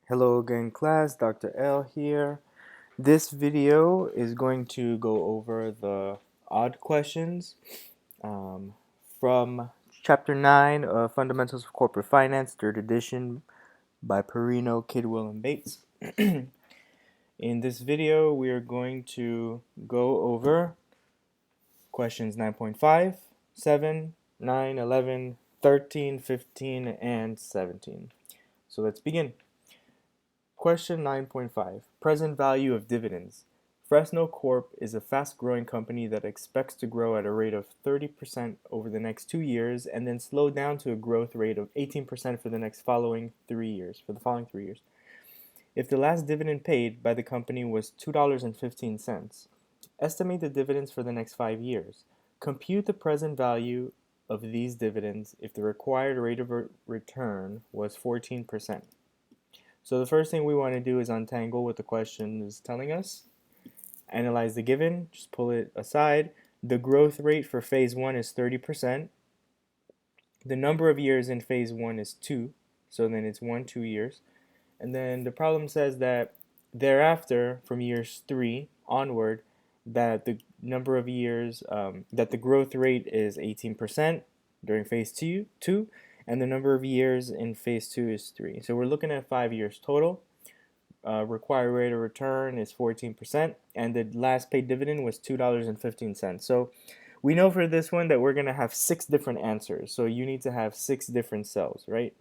Hello again class, Dr. L here. This video is going to go over the odd questions um, from Chapter 9 of Fundamentals of Corporate Finance, 3rd edition by Perino, Kidwell, and Bates. In this video, we are going to go over questions 9.5, 7, 9, 11, 13, 15, and 17. So let's begin. Question 9.5. Present value of dividends. Fresno Corp is a fast-growing company that expects to grow at a rate of 30% over the next 2 years and then slow down to a growth rate of 18% for the following 3 years. If the last dividend paid by the company was $2.15, estimate the dividends for the next 5 years. Compute the present value of these dividends if the required rate of return was 14%. So the first thing we want to do is untangle what the question is telling us. Analyze the given, just pull it aside. The growth rate for phase 1 is 30%. The number of years in phase 1 is 2, so then it's 2 years. And then the problem says that thereafter, from years 3 onward, that the number of years, that the growth rate is 18% during phase 2, and the number of years in phase 2 is 3. So we're looking at 5 years total. Required rate of return is 14%, and the last paid dividend was $2.15. So we know for this one that we're going to have 6 different answers. So you need to have 6 different cells, right?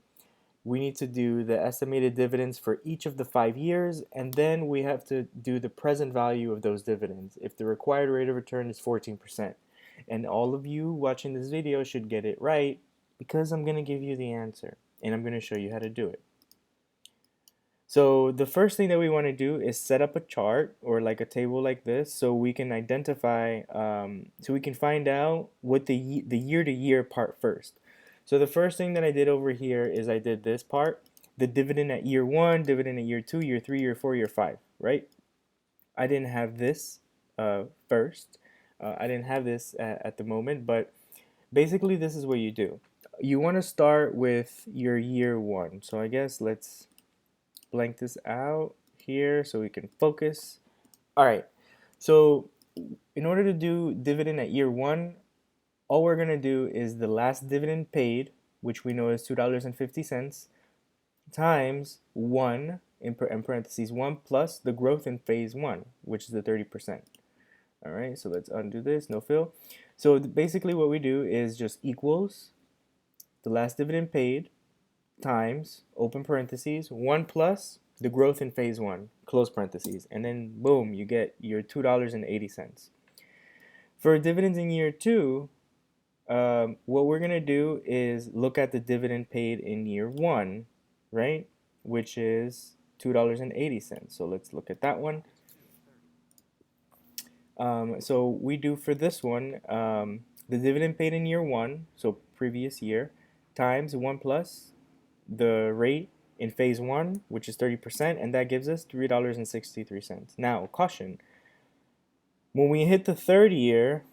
We need to do the estimated dividends for each of the 5 years, and then we have to do the present value of those dividends if the required rate of return is 14%. And all of you watching this video should get it right because I'm going to give you the answer, and I'm going to show you how to do it. So the first thing that we want to do is set up a chart or like a table like this so we can identify, so we can find out what the year-to-year part first. So the first thing that I did over here is I did this part, the dividend at year 1, dividend at year 2, year 3, year 4, year 5, right? I didn't have this first. I didn't have this at the moment, but basically this is what you do. You want to start with your year 1. So I guess let's blank this out here so we can focus. All right, so in order to do dividend at year 1, all we're going to do is the last dividend paid, which we know is $2.50, times 1, in parentheses 1, plus the growth in phase 1, which is the 30%. All right, so let's undo this, no fill. So basically what we do is just equals the last dividend paid times, open parentheses, 1 plus the growth in phase 1, close parentheses, and then boom, you get your $2.80. For dividends in year 2, what we're going to do is look at the dividend paid in year 1, right, which is $2.80. So let's look at that one. So we do for this one, the dividend paid in year 1, so previous year, times 1 plus the rate in phase 1, which is 30%, and that gives us $3.63. Now, caution, when we hit the 3rd year,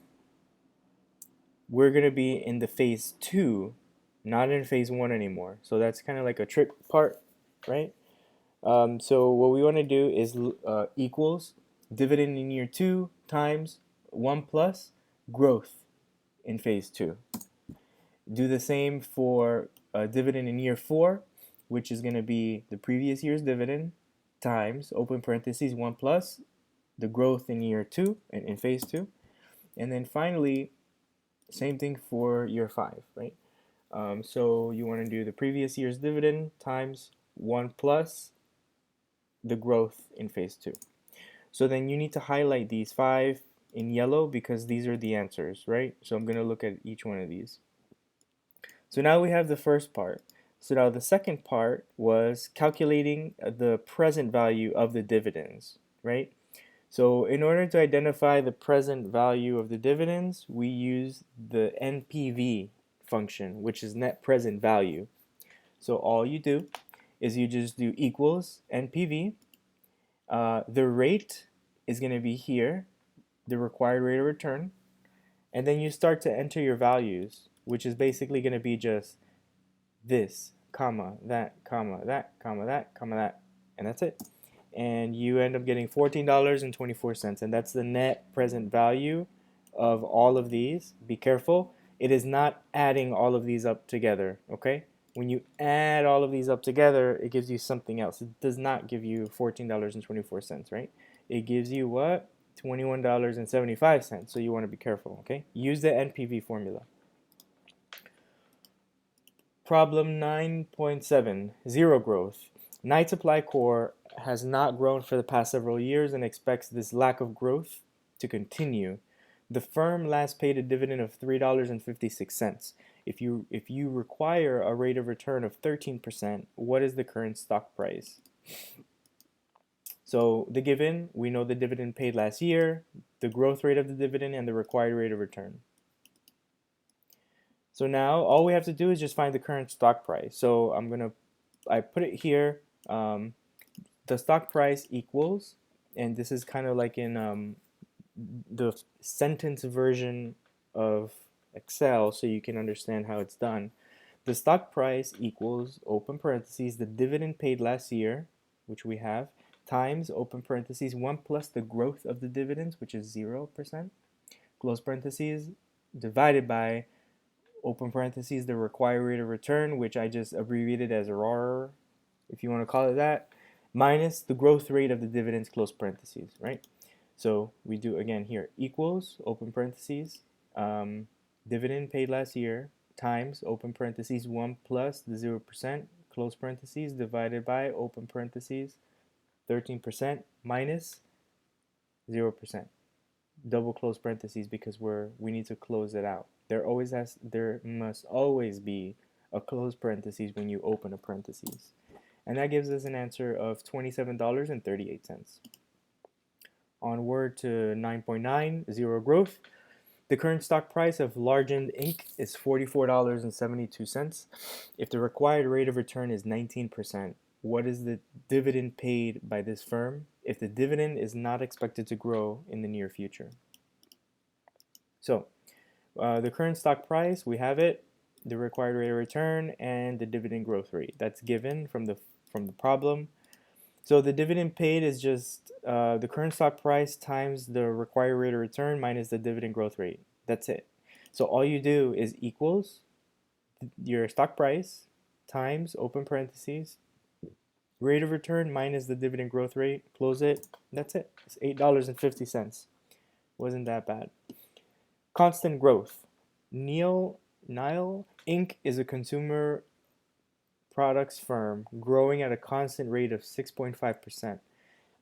we're going to be in the phase 2, not in phase 1 anymore. So that's kind of like a trick part, right? So what we want to do is equals dividend in year 2 times 1 plus growth in phase 2. Do the same for dividend in year 4, which is going to be the previous year's dividend times, open parentheses, 1 plus the growth in year 2, in phase 2. And then finally, same thing for year 5, right? So you want to do the previous year's dividend times 1 plus the growth in phase 2. So then you need to highlight these 5 in yellow because these are the answers, right? So I'm going to look at each one of these. So now we have the first part. So now the second part was calculating the present value of the dividends, right? So in order to identify the present value of the dividends, we use the NPV function, which is net present value. So all you do is you just do equals NPV. The rate is going to be here, the required rate of return, and then you start to enter your values, which is basically going to be just this, comma, that, comma, that, comma, that, comma, that. and that's it. And you end up getting $14.24, and that's the net present value of all of these. Be careful, it is not adding all of these up together, okay? When you add all of these up together, it gives you something else. It does not give you $14.24, right? It gives you what? $21.75. So you want to be careful, okay? Use the NPV formula. Problem 9.7, zero growth. Night Supply Corp has not grown for the past several years and expects this lack of growth to continue. The firm last paid a dividend of $3.56. If you require a rate of return of 13%, what is the current stock price? So the given, we know the dividend paid last year, the growth rate of the dividend, and the required rate of return. So now all we have to do is just find the current stock price. So I put it here. The stock price equals, and this is kind of like in the sentence version of Excel, so you can understand how it's done. The stock price equals, open parentheses, the dividend paid last year, which we have, times, open parentheses, 1 plus the growth of the dividends, which is 0%, close parentheses, divided by, open parentheses, the required rate of return, which I just abbreviated as RAR, if you want to call it that, minus the growth rate of the dividends, close parentheses, right? So we do again here, equals, open parentheses, dividend paid last year, times, open parentheses, 1 plus the 0%, close parentheses, divided by, open parentheses, 13%, minus 0%. Double close parentheses because we need to close it out. There must always be a close parentheses when you open a parentheses. And that gives us an answer of $27.38. Onward to 9.9, zero growth. The current stock price of Largent Inc. is $44.72. If the required rate of return is 19%, what is the dividend paid by this firm if the dividend is not expected to grow in the near future? So, the current stock price, we have it, the required rate of return, and the dividend growth rate. That's given from the problem. So the dividend paid is just the current stock price times the required rate of return minus the dividend growth rate. That's it. So all you do is equals your stock price times, open parentheses, rate of return minus the dividend growth rate, close it. That's it. It's $8.50. Wasn't that bad. Constant growth. Nile Inc. is a consumer products firm growing at a constant rate of 6.5%.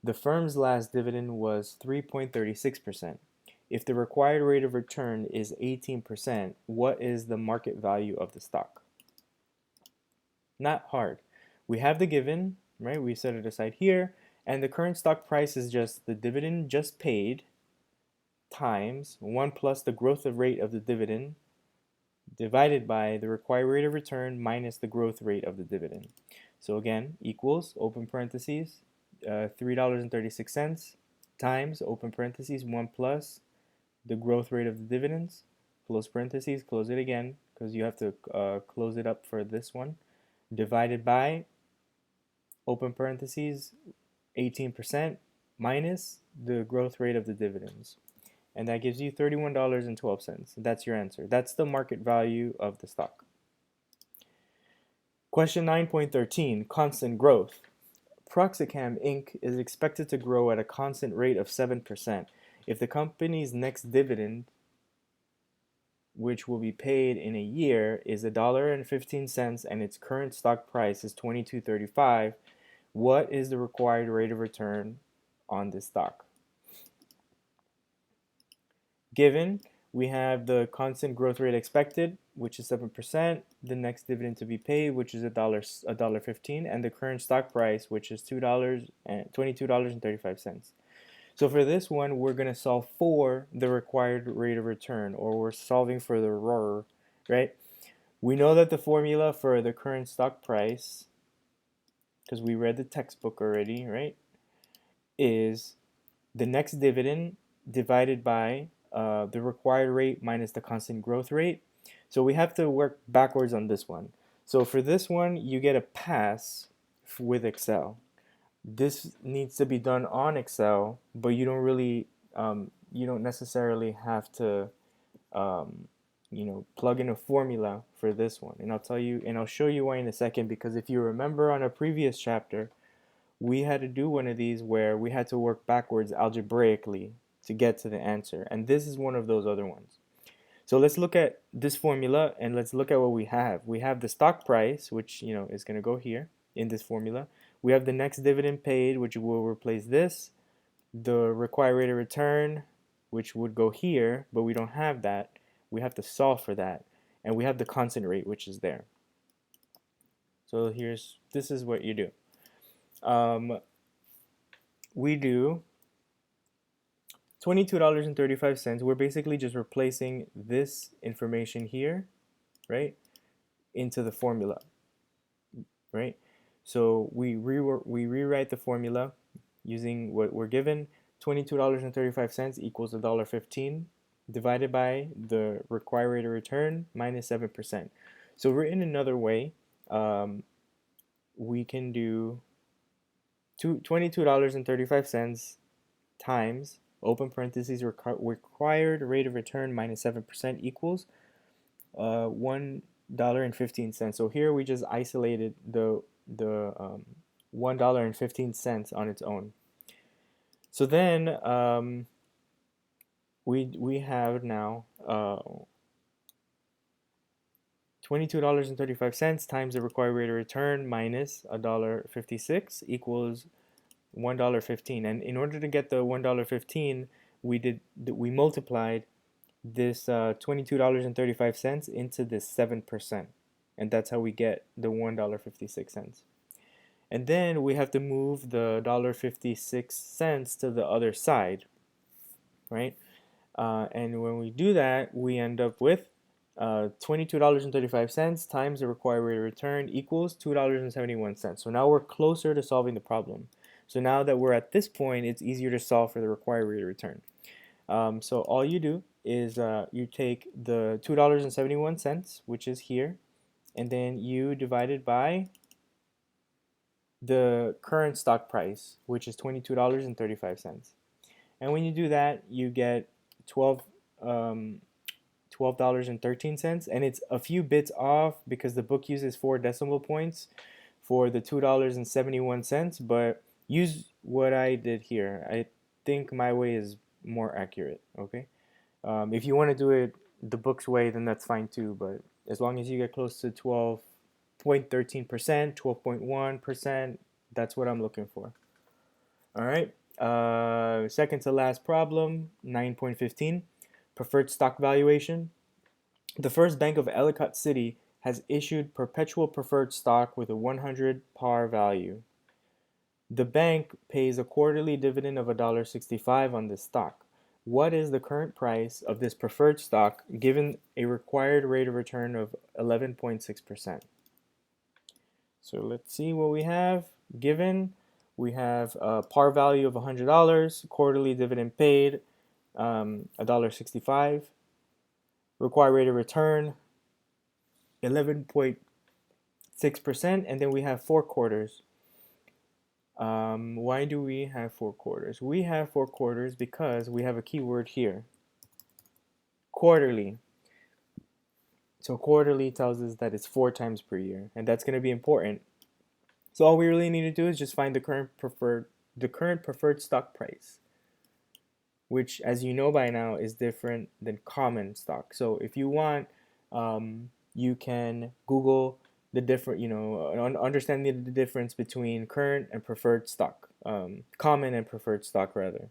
The firm's last dividend was 3.36%. If the required rate of return is 18%, what is the market value of the stock? Not hard. We have the given, right? We set it aside here, and the current stock price is just the dividend just paid times 1 plus the growth rate of the dividend divided by the required rate of return minus the growth rate of the dividend. So again, equals, open parentheses, $3.36 times, open parentheses, 1 plus the growth rate of the dividends, close parentheses, close it again, because you have to close it up for this one, divided by, open parentheses, 18% minus the growth rate of the dividends. And that gives you $31.12. That's your answer. That's the market value of the stock. Question 9.13, constant growth. Proxicam Inc. is expected to grow at a constant rate of 7%. If the company's next dividend, which will be paid in a year, is $1.15 and its current stock price is $22.35, what is the required rate of return on this stock? Given, we have the constant growth rate expected, which is 7%, the next dividend to be paid, which is $1.15, and the current stock price, which is $22.35. So for this one, we're going to solve for the required rate of return, or we're solving for the ROR, right? We know that the formula for the current stock price, because we read the textbook already, right, is the next dividend divided by the required rate minus the constant growth rate. So we have to work backwards on this one. So for this one, you get a pass with Excel. This needs to be done on Excel, but you don't really, you don't necessarily have to, um, plug in a formula for this one. And I'll tell you, and I'll show you why in a second, because if you remember on a previous chapter, we had to do one of these where we had to work backwards algebraically to get to the answer. And this is one of those other ones. So let's look at this formula and let's look at what we have. We have the stock price, which is going to go here in this formula. We have the next dividend paid, which will replace this. The required rate of return, which would go here, but we don't have that. We have to solve for that. And we have the constant rate, which is there. So this is what you do. We do $22.35. We're basically just replacing this information here, right, into the formula, right? So we rewrite the formula using what we're given. $22.35 equals $1.15 divided by the required rate of return minus 7%. So written another way, we can do $22.35 times open parentheses required rate of return minus 7% equals $1.15. So here we just isolated the $1.15 on its own. So then we have now $22.35 times the required rate of return minus $1.56 equals $1.15. And in order to get the $1.15, we multiplied this $22.35 into this 7%, and that's how we get the $1.56. And then we have to move the $1.56 to the other side, right? And when we do that, we end up with $22.35 times the required rate of return equals $2.71. So now we're closer to solving the problem. So now that we're at this point, it's easier to solve for the required rate of return. So all you do is you take the $2.71, which is here, and then you divide it by the current stock price, which is $22.35. And when you do that, you get $12.13, and it's a few bits off because the book uses 4 decimal points for the $2.71, but use what I did here. I think my way is more accurate, okay? If you want to do it the book's way, then that's fine too, but as long as you get close to 12.13%, 12.1%, that's what I'm looking for. All right, second to last problem, 9.15, preferred stock valuation. The First Bank of Ellicott City has issued perpetual preferred stock with a 100 par value. The bank pays a quarterly dividend of $1.65 on this stock. What is the current price of this preferred stock given a required rate of return of 11.6%? So let's see what we have. Given, we have a par value of $100, quarterly dividend paid, $1.65, required rate of return, 11.6%, and then we have 4 quarters. Why do we have 4 quarters? We have 4 quarters because we have a keyword here, quarterly. So quarterly tells us that it's 4 times per year, and that's going to be important. So all we really need to do is just find the current preferred stock price, which, as you know by now, is different than common stock. So if you want, you can Google the different, understand the difference between current and preferred stock, common and preferred stock rather.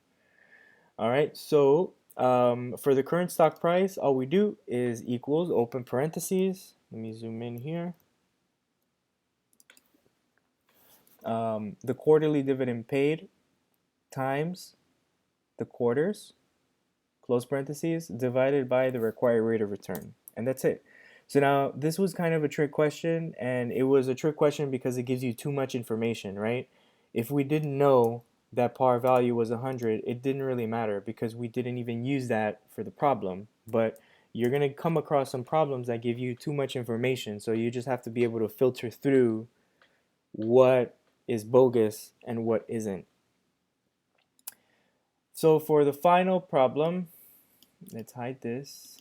All right, so for the current stock price, all we do is equals open parentheses. Let me zoom in here. The quarterly dividend paid times the quarters, close parentheses, divided by the required rate of return, and that's it. So now this was kind of a trick question, and it was a trick question because it gives you too much information, right? If we didn't know that par value was 100, it didn't really matter because we didn't even use that for the problem. But you're going to come across some problems that give you too much information, so you just have to be able to filter through what is bogus and what isn't. So for the final problem, let's hide this.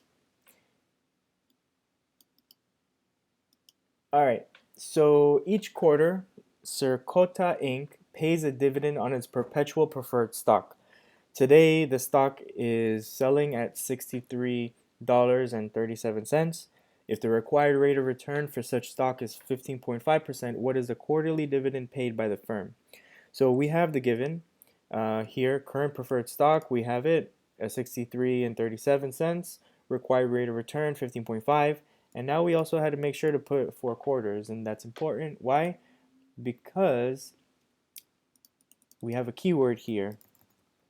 All right, so each quarter, Circota Inc. pays a dividend on its perpetual preferred stock. Today, the stock is selling at $63.37. If the required rate of return for such stock is 15.5%, what is the quarterly dividend paid by the firm? So we have the given here, current preferred stock, we have it at 63.37, required rate of return 15.5, and now we also had to make sure to put 4 quarters, and that's important. Why? Because we have a keyword here,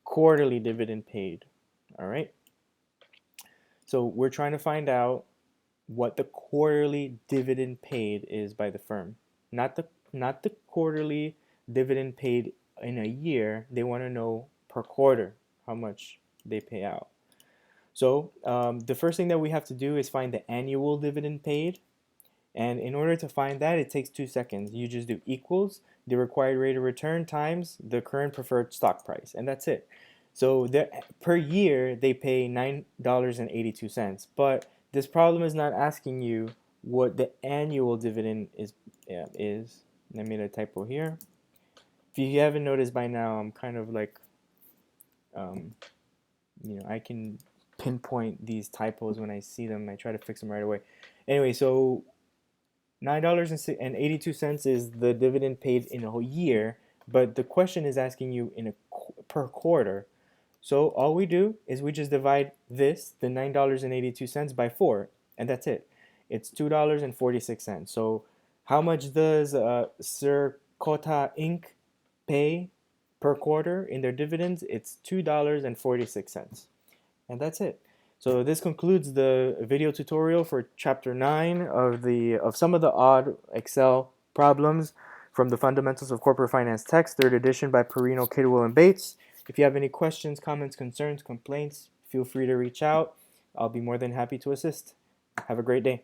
quarterly dividend paid. All right. So we're trying to find out what the quarterly dividend paid is by the firm, not the quarterly dividend paid in a year. They want to know per quarter how much they pay out. So the first thing that we have to do is find the annual dividend paid. And in order to find that, it takes 2 seconds. You just do equals the required rate of return times the current preferred stock price, and that's it. So per year, they pay $9.82. But this problem is not asking you what the annual dividend is. I made a typo here. If you haven't noticed by now, I'm kind of like, I can pinpoint these typos when I see them. I try to fix them right away. Anyway, so $9.82 is the dividend paid in a whole year, but the question is asking you per quarter. So all we do is we just divide this, the $9.82, by 4, and that's it. It's $2.46. So how much does Circota Inc. pay per quarter in their dividends? It's $2.46, and that's it. So this concludes the video tutorial for chapter 9 of some of the odd Excel problems from the Fundamentals of Corporate Finance text, 3rd edition by Perino, Kidwell, and Bates. If you have any questions, comments, concerns, complaints, feel free to reach out. I'll be more than happy to assist. Have a great day.